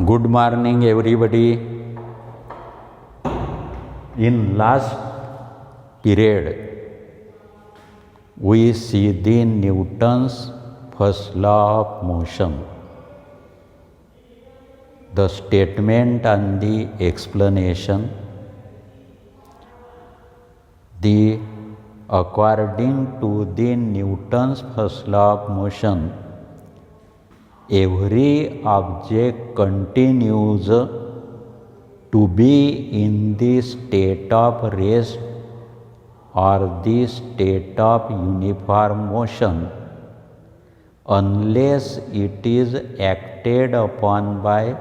Good morning, everybody. In last period, we see the Newton's first law of motion, the statement and the explanation. According to the Newton's first law of motion, every object continues to be in the state of rest or the state of uniform motion unless it is acted upon by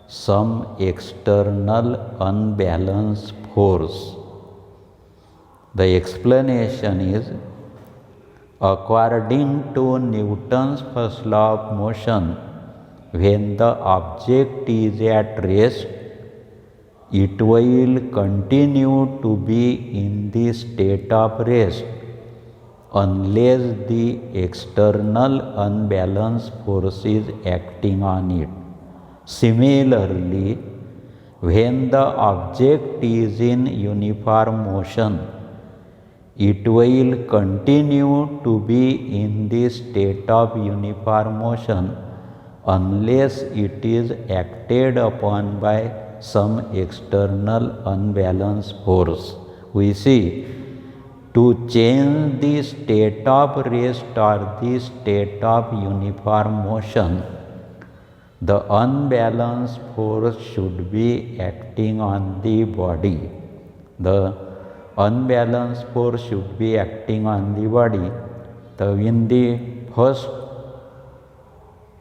some external unbalanced force. The explanation is, according to Newton's first law of motion, when the object is at rest, it will continue to be in the state of rest unless the external unbalanced force is acting on it. Similarly, when the object is in uniform motion, it will continue to be in the state of uniform motion unless it is acted upon by some external unbalanced force. We see, to change the state of rest or the state of uniform motion, the unbalanced force should be acting on the body. The unbalanced force should be acting on the body. In the first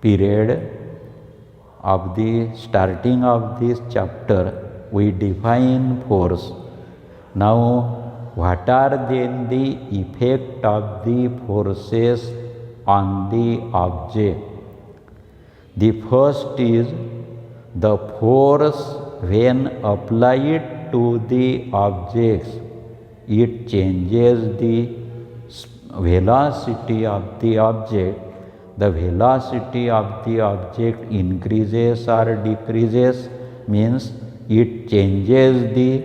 period of the starting of this chapter, we define force. Now, what are then the effect of the forces on the object? The first is the force when applied to the objects. It changes the velocity of the object. The velocity of the object increases or decreases, means it changes the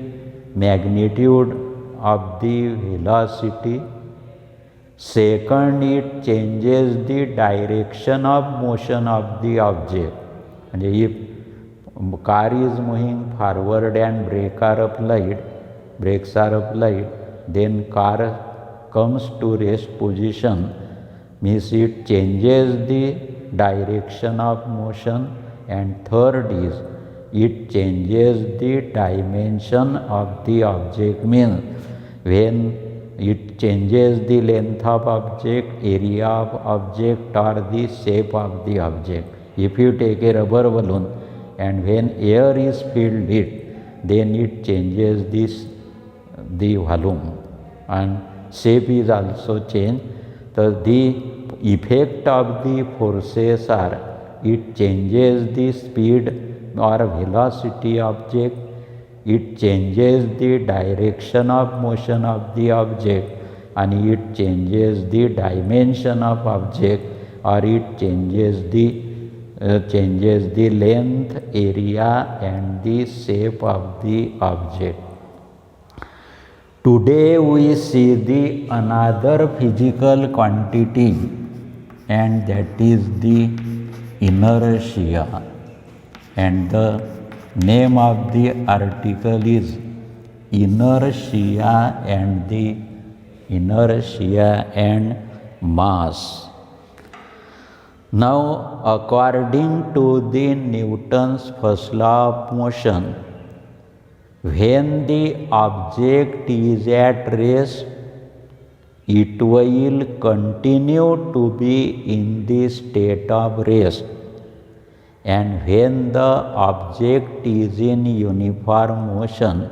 magnitude of the velocity. Second, it changes the direction of motion of the object. And if car is moving forward and brakes are applied, then car comes to rest position, means it changes the direction of motion. And third is, it changes the dimension of the object, means when it changes the length of object, area of object, or the shape of the object. If you take a rubber balloon and when air is filled it, then it changes the volume and shape is also changed. The effect of the forces are, it changes the speed or velocity object, it changes the direction of motion of the object, and it changes the dimension of object, or it changes the length, area, and the shape of the object. Today we see the another physical quantity, and that is the inertia, and the name of the article is inertia and mass. Now, according to the Newton's first law of motion, when the object is at rest, it will continue to be in the state of rest, and when the object is in uniform motion,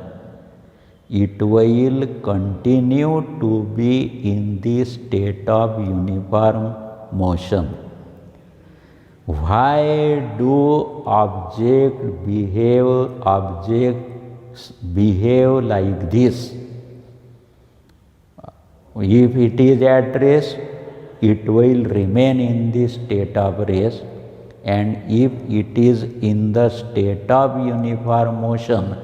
it will continue to be in the state of uniform motion. Why do objects behave like this? If it is at rest, it will remain in the state of rest, and if it is in the state of uniform motion,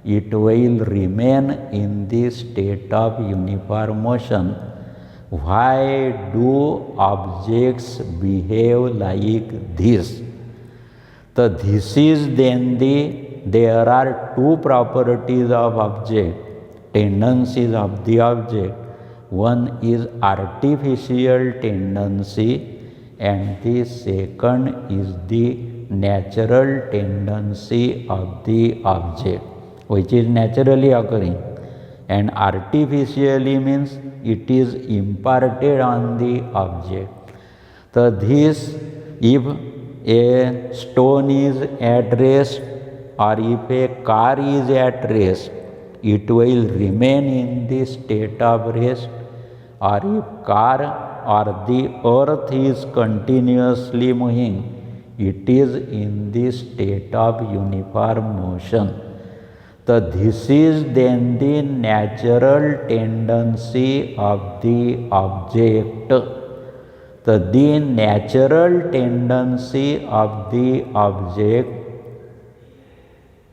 it will remain in the state of uniform motion. Why do objects behave like this? So this is then there are two properties of object, tendencies of the object. One is artificial tendency and the second is the natural tendency of the object, which is naturally occurring. And artificially means it is imparted on the object. So this, if a stone is at rest or if a car is at rest, it will remain in the state of rest, or if car or the earth is continuously moving, it is in the state of uniform motion. So this is then the natural tendency of the object. So the natural tendency of the object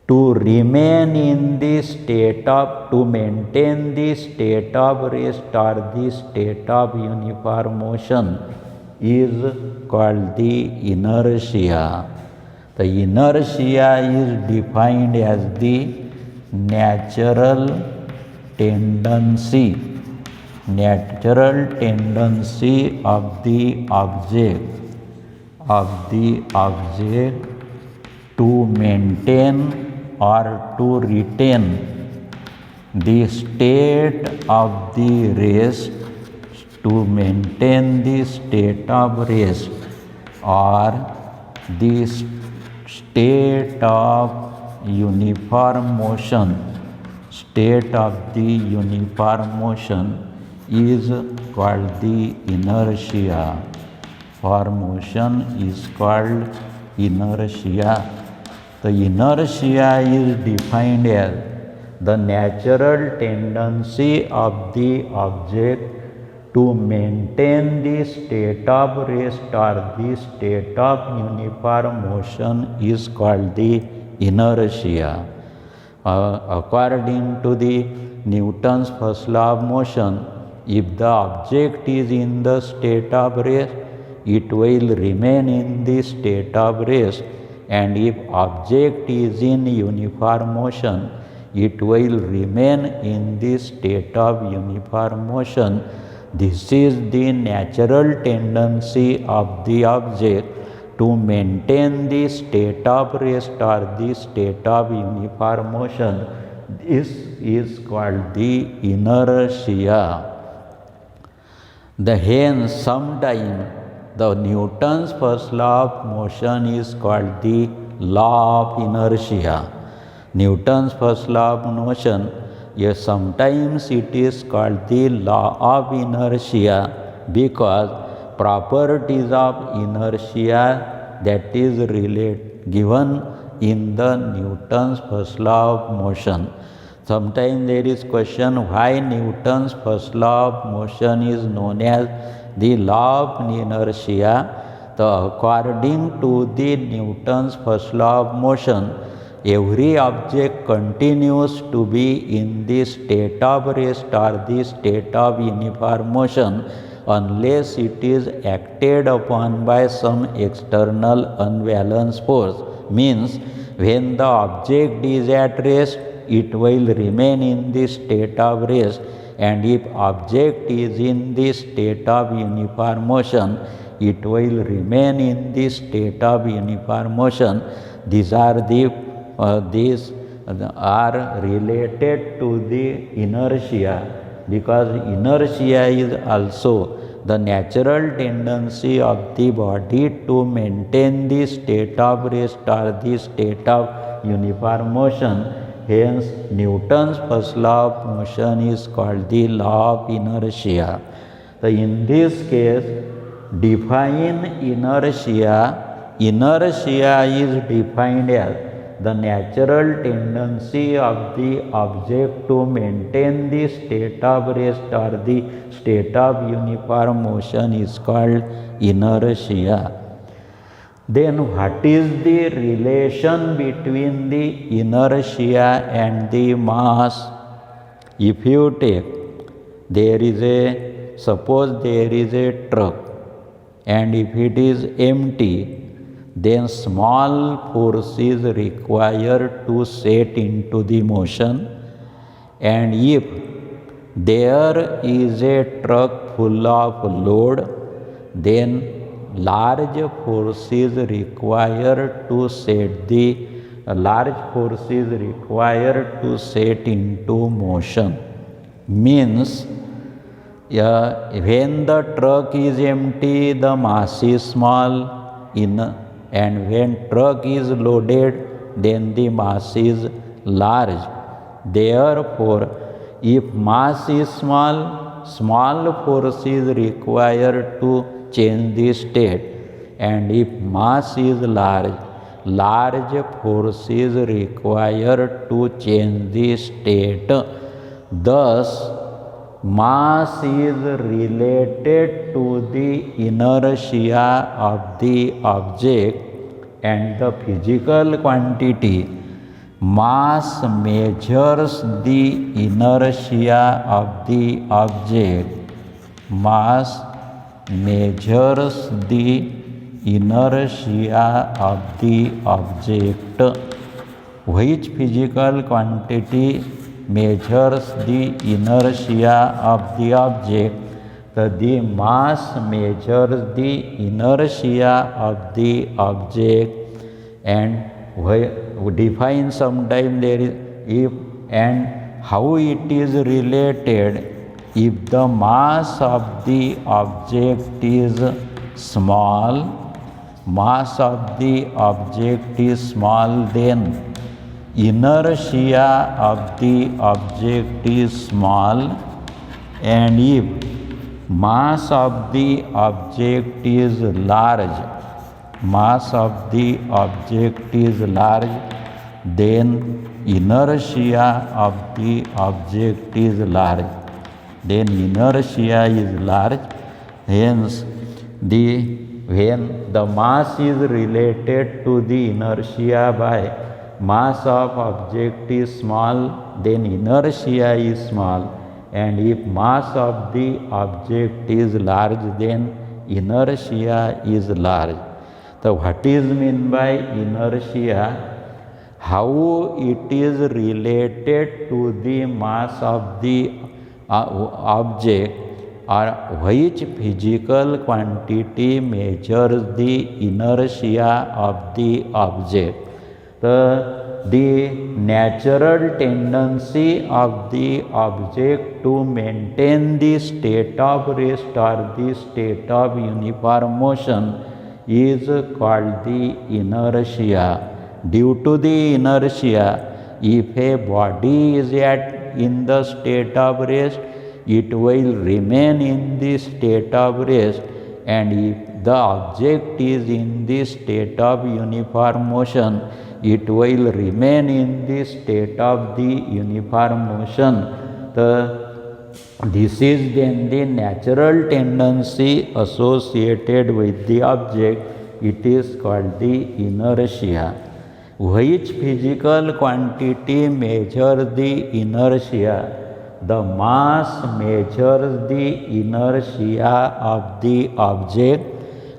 to remain in the state of, to maintain the state of rest or the state of uniform motion is called the inertia. The inertia is defined as the natural tendency of the object to maintain or to retain the state of the rest, to maintain the state of rest or the state of uniform motion. State of the uniform motion is called the inertia. For motion is called inertia. The inertia is defined as the natural tendency of the object to maintain the state of rest or the state of uniform motion is called the inertia. According to the Newton's first law of motion, if the object is in the state of rest, it will remain in the state of rest, and if object is in uniform motion, it will remain in the state of uniform motion. This is the natural tendency of the object to maintain the state of rest or the state of uniform motion. This is called the inertia. Hence, sometime the Newton's first law of motion is called the law of inertia. Newton's first law of motion, yes, sometimes it is called the law of inertia because properties of inertia that is given in the Newton's first law of motion. Sometimes there is question why Newton's first law of motion is known as the law of inertia. So according to the Newton's first law of motion, every object continues to be in the state of rest or the state of uniform motion unless it is acted upon by some external unbalanced force. Means when the object is at rest, it will remain in the state of rest, and if object is in the state of uniform motion, it will remain in the state of uniform motion. These are related to the inertia, because inertia is also the natural tendency of the body to maintain the state of rest or the state of uniform motion. Hence, Newton's first law of motion is called the law of inertia. So, in this case, define inertia. Inertia is defined as the natural tendency of the object to maintain the state of rest or the state of uniform motion is called inertia. Then what is the relation between the inertia and the mass? If you take, suppose there is a truck, and if it is empty, then small force is required to set into the motion. And if there is a truck full of load, then large force is required to set into motion. Means when the truck is empty, the mass is small, and when truck is loaded, then the mass is large. Therefore, if mass is small, small force is required to change the state, and if mass is large, large force is required to change the state. Thus, mass is related to the inertia of the object, and the physical quantity mass measures the inertia of the object. Mass measures the inertia of the object. Which physical quantity measures the inertia of the object? The mass measures the inertia of the object. And we define sometime there is if and how it is related. If the mass of the object is small, then inertia of the object is small. And if mass of the object is large, then inertia of the object is large. Hence, when the mass is related to the inertia by mass of object is small, then inertia is small. And if mass of the object is large, then inertia is large. So what is meant by inertia? How it is related to the mass of the object, or which physical quantity measures the inertia of the object. The natural tendency of the object to maintain the state of rest or the state of uniform motion is called the inertia. Due to the inertia, if a body is in the state of rest, it will remain in the state of rest, and if the object is in the state of uniform motion, it will remain in the state of the uniform motion. This is then the natural tendency associated with the object. It is called the inertia. Which physical quantity measures the inertia? The mass measures the inertia of the object.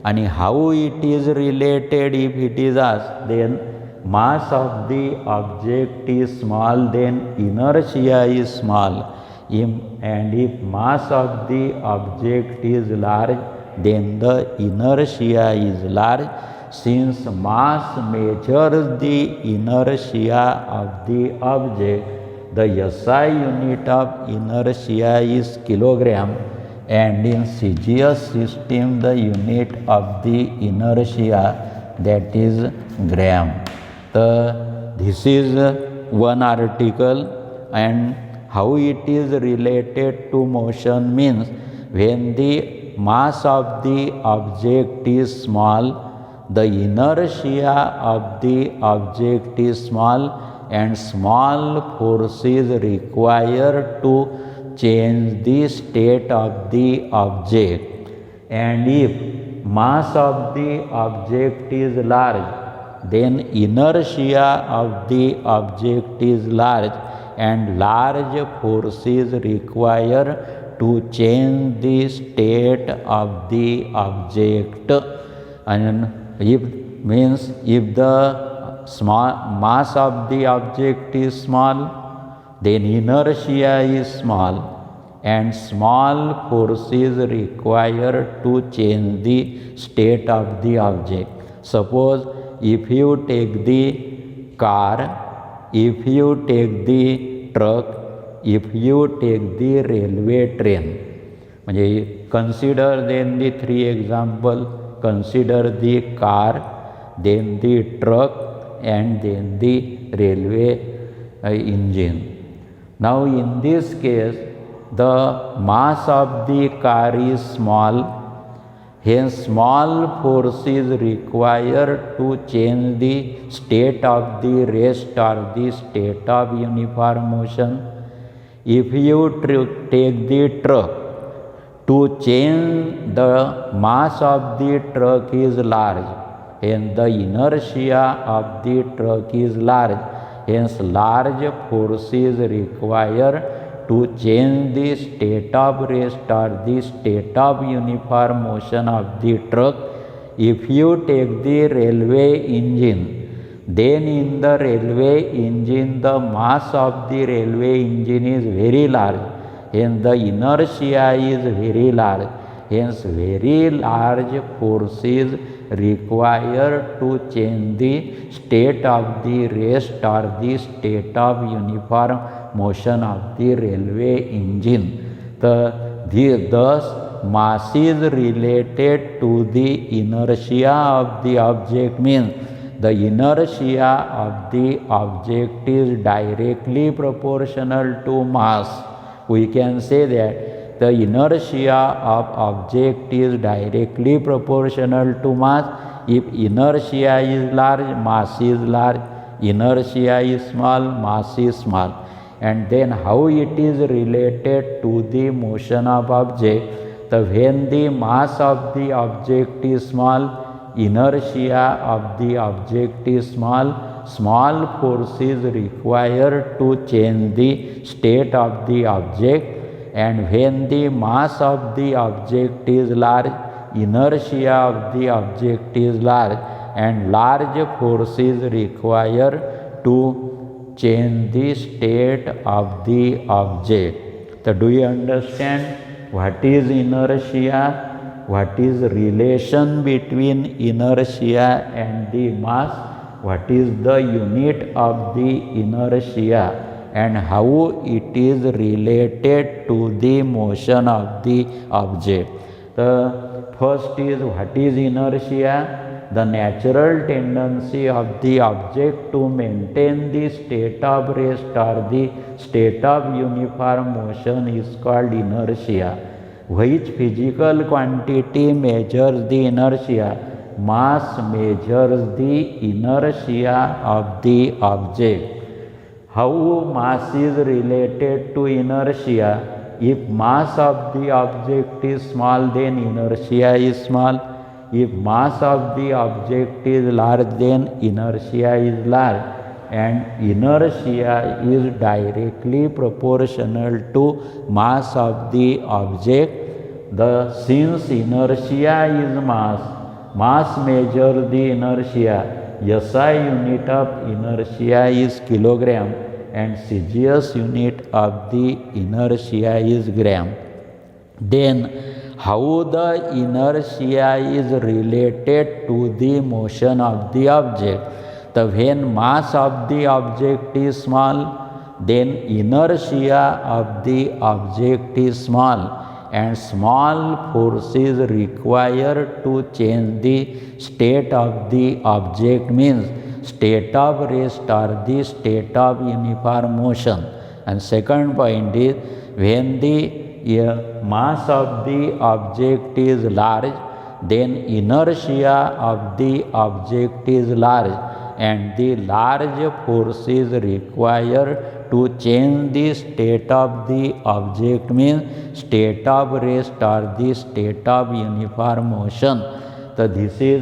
And how it is related? If it is asked, then mass of the object is small, then inertia is small. And if mass of the object is large, then the inertia is large. Since mass measures the inertia of the object, the SI unit of inertia is kilogram, and in CGS system the unit of the inertia, that is gram. This is one article. And how it is related to motion means, when the mass of the object is small, the inertia of the object is small, and small force is required to change the state of the object. And if mass of the object is large, then inertia of the object is large, and large forces require to change the state of the object. And if the small mass of the object is small, then inertia is small, and small forces required to change the state of the object. Suppose if you take the car, if you take the truck, if you take the railway train, म्हणजे consider then the three example, consider the car, then the truck, and then the railway engine. Now in this case, the mass of the car is small, hence small forces required to change the state of the rest or the state of uniform motion. If you take the truck, to change the mass of the truck is large, and the inertia of the truck is large, hence large forces require to change the state of rest or the state of uniform motion of the truck. If you take the railway engine, then in the railway engine the mass of the railway engine is very large, hence the inertia is very large, hence very large forces required to change the state of the rest or the state of uniform motion of the railway engine. Thus mass is related to the inertia of the object, means the inertia of the object is directly proportional to mass. We can say that the inertia of object is directly proportional to mass. If inertia is large, mass is large. Inertia is small, mass is small. And then how it is related to the motion of object? When the mass of the object is small, inertia of the object is small, small forces required to change the state of the object. And when the mass of the object is large, inertia of the object is large, and large forces require to change the state of the object. So do you understand what is inertia? What is relation between inertia and the mass? What is the unit of the inertia? And how it is related to the motion of the object. The first is, what is inertia? The natural tendency of the object to maintain the state of rest or the state of uniform motion is called inertia. Which physical quantity measures the inertia? Mass measures the inertia of the object. How mass is related to inertia? If mass of the object is small, then inertia is small. If mass of the object is large, then inertia is large. And inertia is directly proportional to mass of the object. Since inertia is mass measures the inertia. SI unit of inertia is kilogram, and CGS unit of the inertia is gram. Then how the inertia is related to the motion of the object? When mass of the object is small, then inertia of the object is small, and small forces required to change the state of the object, means state of rest or the state of uniform motion. And second point is, when the mass of the object is large, then inertia of the object is large, and the large forces required to change the state of the object, means state of rest or the state of uniform motion. So this is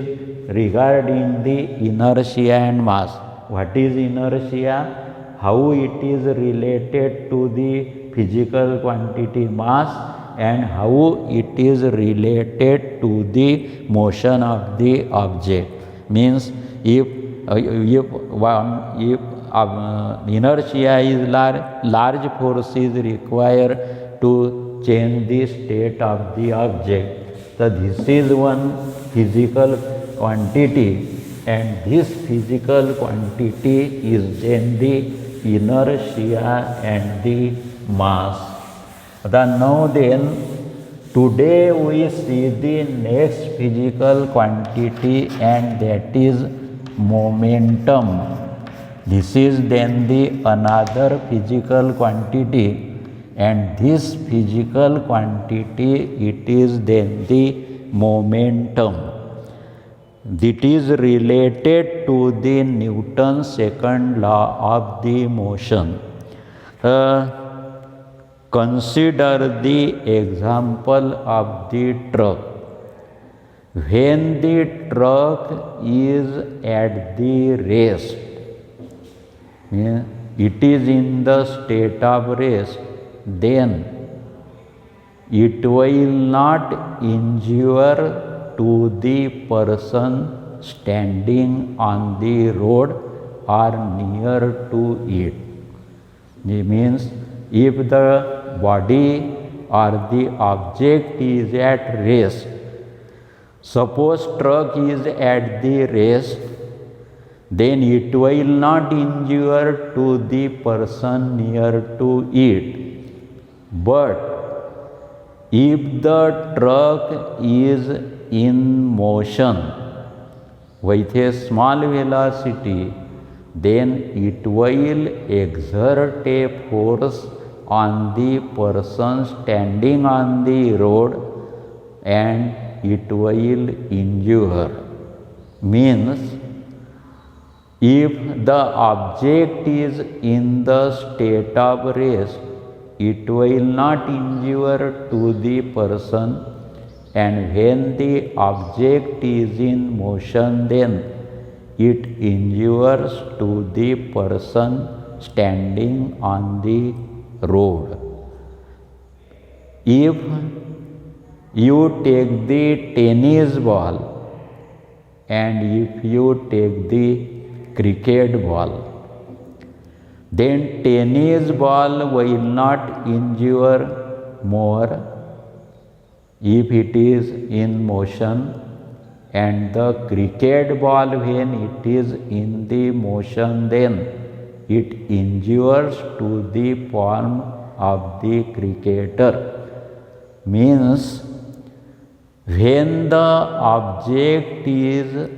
regarding the inertia and mass. What is inertia? How it is related to the physical quantity mass, and how it is related to the motion of the object. Means if inertia is large force is required to change the state of the object. So this is one physical quantity, and this physical quantity is then the inertia and the mass. Now then, today we see the next physical quantity, and that is momentum. This is then the another physical quantity, and this physical quantity, it is then the momentum. It is related to the Newton's second law of the motion. Consider the example of the truck. When the truck is at the rest, it is in the state of rest, then it will not injure to the person standing on the road or near to it. It means if the body or the object is at rest, suppose truck is at the rest, then it will not injure to the person near to it. But if the truck is in motion with a small velocity, then it will exert a force on the person standing on the road, and it will injure. Means if the object is in the state of rest, it will not injure to the person, and when the object is in motion, then it injures to the person standing on the road. If you take the tennis ball and if you take the cricket ball, then tennis ball will not injure more if it is in motion, and the cricket ball, when it is in the motion, then it injures to the palm of the cricketer. Means when the object is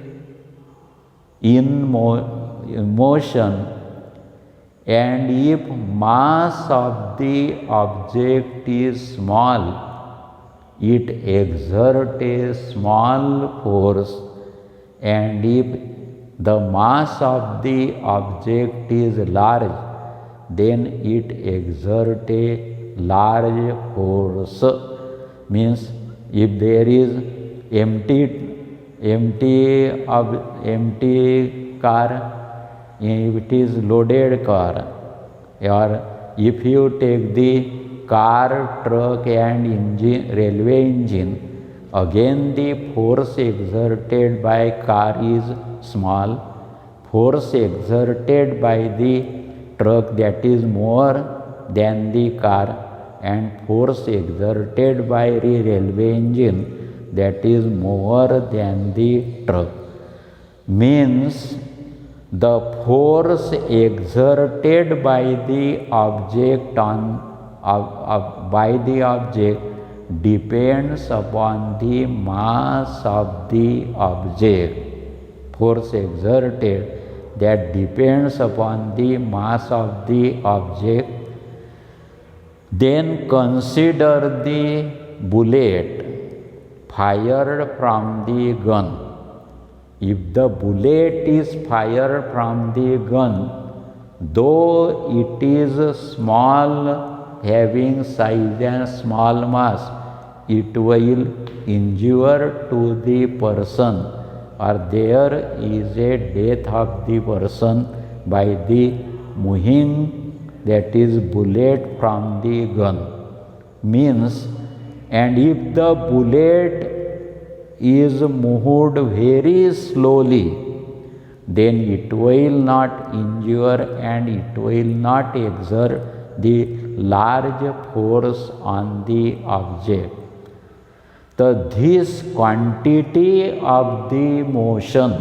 in motion, and if mass of the object is small, it exerts a small force, and if the mass of the object is large, then it exerts a large force. Means if there is empty car, if it is loaded car, or if you take the car, truck and engine, railway engine, again the force exerted by car is small, force exerted by the truck, that is more than the car, and force exerted by the railway engine, that is more than the truck. Means the force exerted by the object by the object depends upon the mass of the object. Force exerted that depends upon the mass of the object. Then consider the bullet fired from the gun. If the bullet is fired from the gun, though it is small, having size and small mass, it will injure to the person, or there is a death of the person by the moving, that is bullet from the gun. Means, and if the bullet is moved very slowly, then it will not injure and it will not exert the large force on the object. So this quantity of the motion,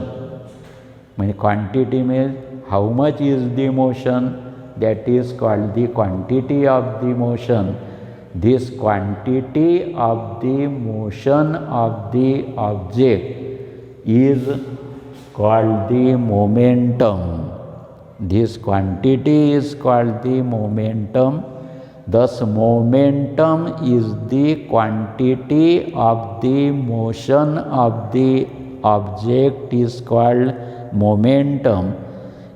quantity means how much is the motion, that is called the quantity of the motion. This quantity of the motion of the object is called the momentum. This quantity is called the momentum. Thus, momentum is the quantity of the motion of the object is called momentum.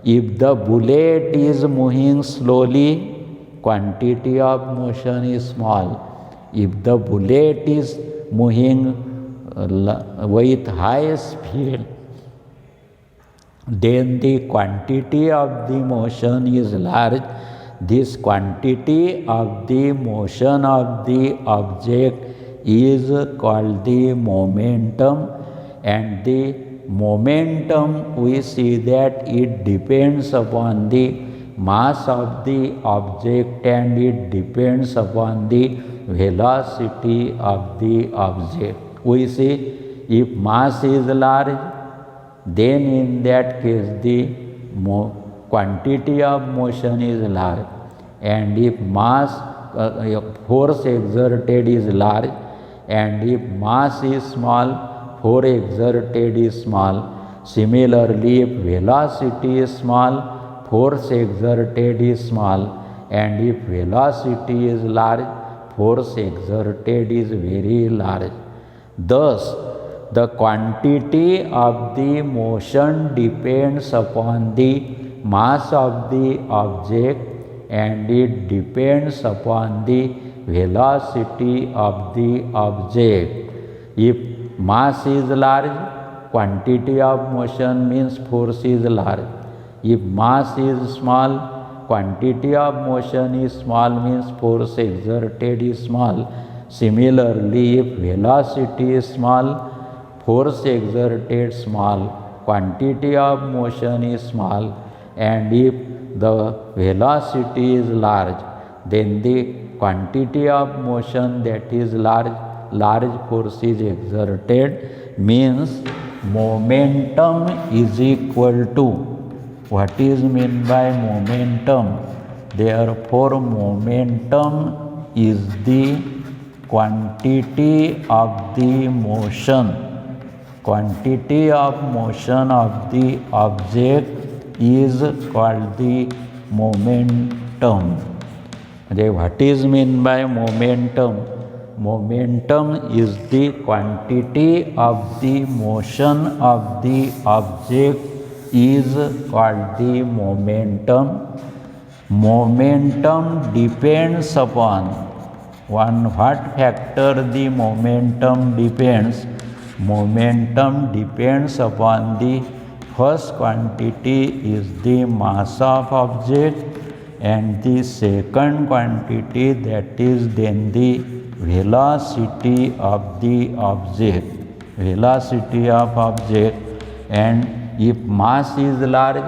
If the bullet is moving slowly, quantity of motion is small. If the bullet is moving with high speed, then the quantity of the motion is large. This quantity of the motion of the object is called the momentum, and the momentum we see that it depends upon the mass of the object and it depends upon the velocity of the object. We see if mass is large, then in that case the quantity of motion is large, and if mass force exerted is large, and if mass is small, force exerted is small. Similarly, if velocity is small, force exerted is small, and if velocity is large, force exerted is very large. Thus, the quantity of the motion depends upon the mass of the object, and it depends upon the velocity of the object. If mass is large, quantity of motion means force is large. If mass is small, quantity of motion is small means force exerted is small. Similarly, if velocity is small, force exerted small, quantity of motion is small, and if the velocity is large, then the quantity of motion that is large force is exerted, means momentum is equal to, what is meant by momentum? Therefore, momentum is the quantity of the motion. Quantity of motion of the object is called the momentum. What is meant by momentum? Momentum is the quantity of the motion of the object is called the momentum. Momentum depends upon what factor the momentum depends. Momentum depends upon the first quantity is the mass of object, and the second quantity that is then the velocity of the object. Velocity of object, and if mass is large,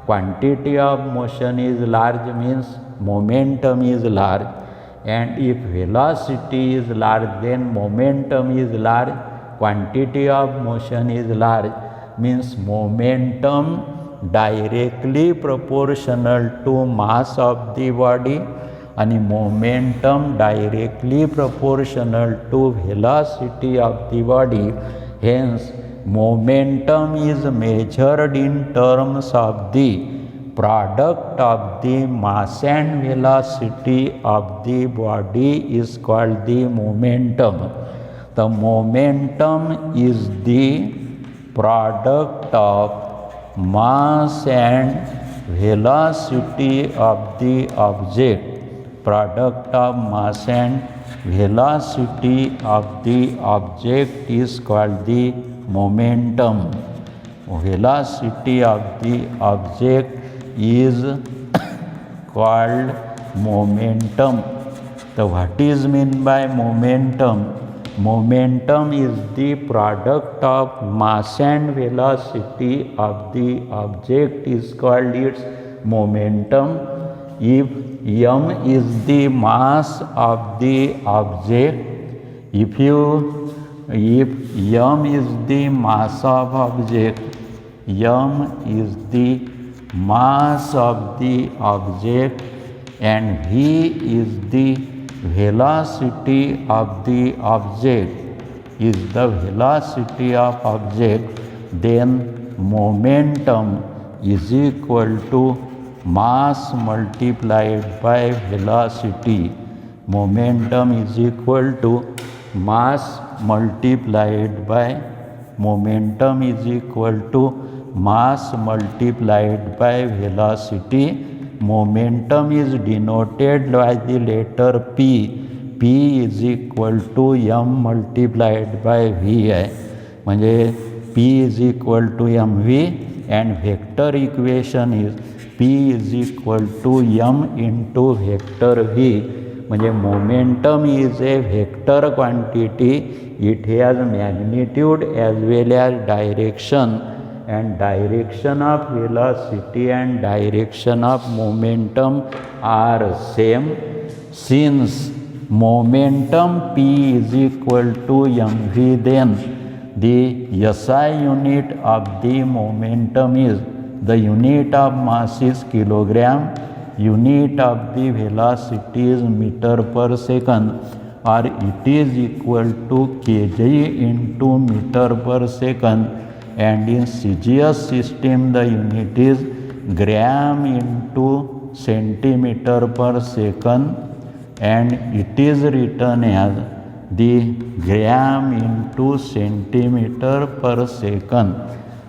quantity of motion is large means momentum is large, and if velocity is large, then momentum is large, quantity of motion is large, means momentum directly proportional to mass of the body, and momentum directly proportional to velocity of the body. Hence, momentum is measured in terms of the product of the mass and velocity of the body is called the momentum. The momentum is the product of mass and velocity of the object. Product of mass and velocity of the object is called the momentum. Velocity of the object is called momentum. So what is meant by momentum? Momentum is the product of mass and velocity of the object is called its momentum. If m is the mass of the object, if m is the mass of object, m is the mass of the object and v is the velocity of the object, is the velocity of object, then momentum is equal to mass multiplied by velocity. Momentum is equal to mass multiplied by momentum is equal to mass multiplied by velocity. Momentum is denoted by the letter P. P is equal to m multiplied by vi. म्हणजे P is equal to mv and vector equation is P is equal to m into vector v. म्हणजे momentum is a vector quantity. It has magnitude as well as direction, and direction of velocity and direction of momentum are same. Since momentum P is equal to mv, then the SI unit of the momentum is, the unit of mass is kilogram, unit of the velocity is meter per second, or it is equal to kg into meter per second, and in CGS system the unit is gram into centimeter per second, and it is written as the gram into centimeter per second.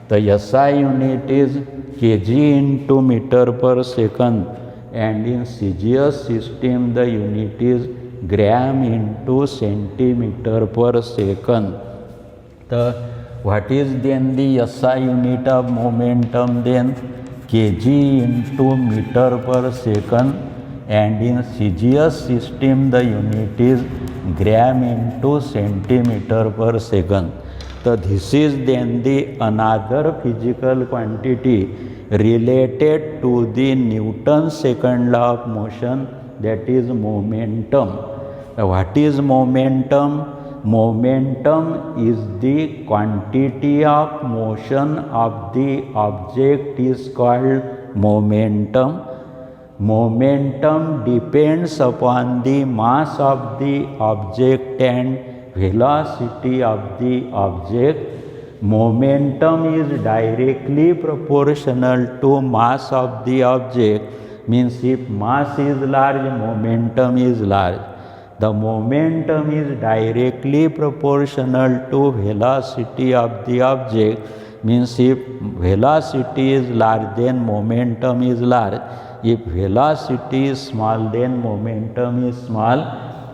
The SI unit is kg into meter per second, and in CGS system the unit is gram into centimeter per second. What is then the SI unit of momentum? Then kg into meter per second, and in CGS system the unit is gram into centimeter per second. So this is then the another physical quantity related to the Newton's second law of motion, that is momentum. What is momentum? Momentum is the quantity of motion of the object is called momentum. Momentum depends upon the mass of the object and velocity of the object. Momentum is directly proportional to mass of the object. Means if mass is large, momentum is large. The momentum is directly proportional to velocity of the object. Means if velocity is large, then momentum is large. If velocity is small, then momentum is small,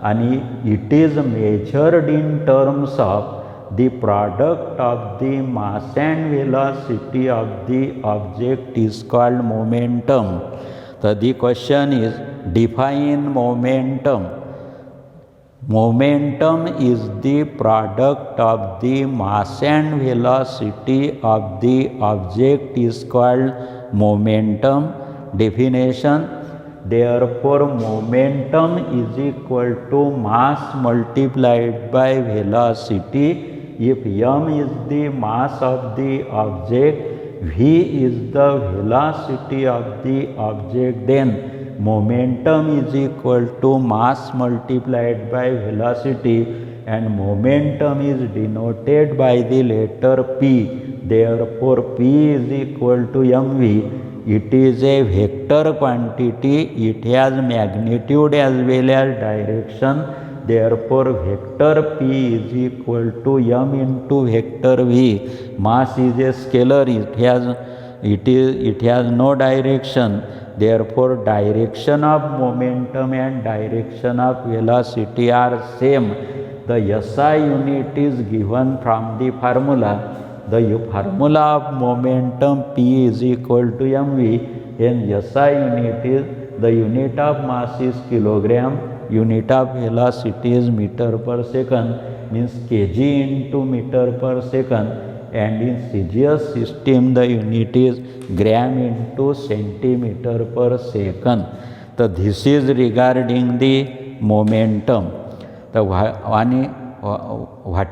and it is measured in terms of the product of the mass and velocity of the object is called momentum. So the question is, define momentum. Momentum is the product of the mass and velocity of the object is called momentum. Definition: therefore momentum is equal to mass multiplied by velocity. If m is the mass of the object, v is the velocity of the object, then momentum is equal to mass multiplied by velocity, and momentum is denoted by the letter P. Therefore P is equal to mv. It is a vector quantity. It has magnitude as well as direction. Therefore vector P is equal to m into vector v. Mass is a scalar. It has no direction. therefore direction of momentum and direction of velocity are same. The SI unit is given from the formula. The formula of momentum P is equal to mv, and SI unit is, the unit of mass is kilogram, unit of velocity is meter per second, means kg into meter per second, and in CGS system the unit is gram into centimeter per second. So this is regarding the momentum. What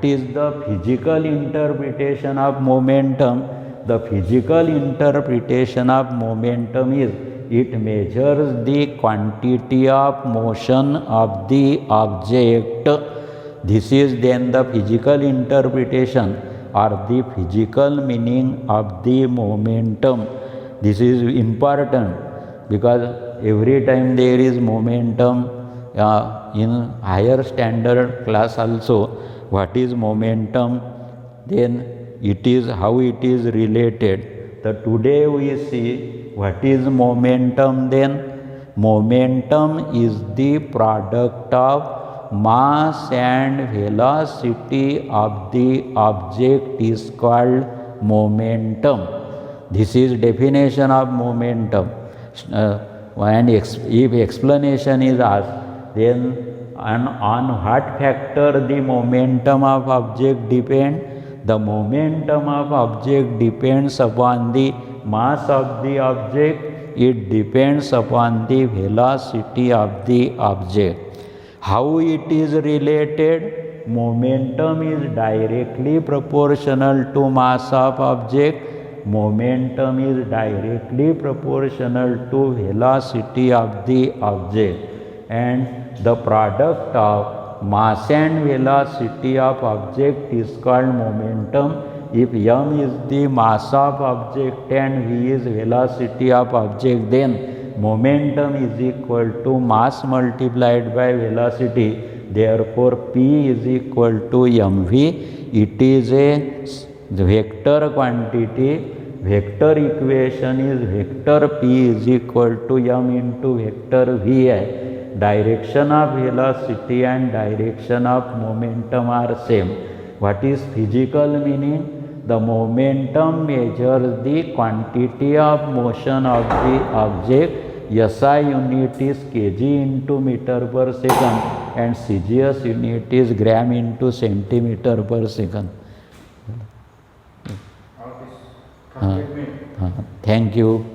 is the physical interpretation of momentum? The physical interpretation of momentum is it measures the quantity of motion of the object. This is then the physical interpretation or the physical meaning of the momentum. This is important because every time there is momentum in higher standard class also, what is momentum, then it is how it is related. So today we see what is momentum. Then momentum is the product of mass and velocity of the object is called momentum. This is definition of momentum. And if explanation is asked, then on what factor the momentum of object depend? The momentum of object depends upon the mass of the object, it depends upon the velocity of the object. How it is related? Momentum is directly proportional to mass of object, momentum is directly proportional to velocity of the object, and the product of mass and velocity of object is called momentum. If m is the mass of object and v is velocity of object, then momentum is equal to mass multiplied by velocity. Therefore, P is equal to mv. It is a vector quantity. Vector equation is vector P is equal to m into vector vi. Direction of velocity and direction of momentum are same. What is physical meaning? The momentum measures the quantity of motion of the object. SI unit is kg into meter per second and CGS unit is gram into centimeter per second. Thank you.